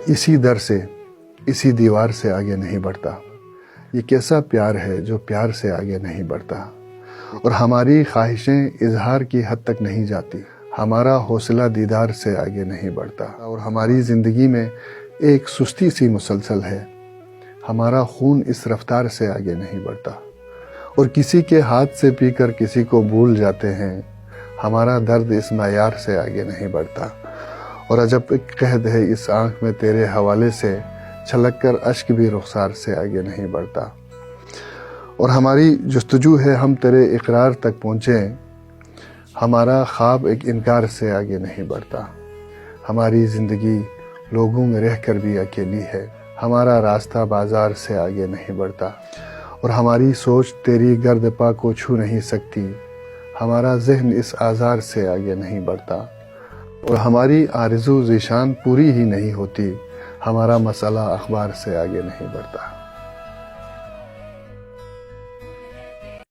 اسی در سے، اسی دیوار سے آگے نہیں بڑھتا۔ یہ کیسا پیار ہے جو پیار سے آگے نہیں بڑھتا، اور ہماری خواہشیں اظہار کی حد تک نہیں جاتی، ہمارا حوصلہ دیدار سے آگے نہیں بڑھتا، اور ہماری زندگی میں ایک سستی سی مسلسل ہے، ہمارا خون اس رفتار سے آگے نہیں بڑھتا، اور کسی کے ہاتھ سے پی کر کسی کو بھول جاتے ہیں، ہمارا درد اس معیار سے آگے نہیں بڑھتا، اور عجب ایک قحط ہے اس آنکھ میں تیرے حوالے سے، چھلک کر اشک بھی رخسار سے آگے نہیں بڑھتا، اور ہماری جستجو ہے ہم تیرے اقرار تک پہنچیں، ہمارا خواب ایک انکار سے آگے نہیں بڑھتا، ہماری زندگی لوگوں میں رہ کر بھی اکیلی ہے، ہمارا راستہ بازار سے آگے نہیں بڑھتا، اور ہماری سوچ تیری گرد پا کو چھو نہیں سکتی، ہمارا ذہن اس آزار سے آگے نہیں بڑھتا، اور ہماری آرزو ذیشان پوری ہی نہیں ہوتی، ہمارا مسئلہ اخبار سے آگے نہیں بڑھتا۔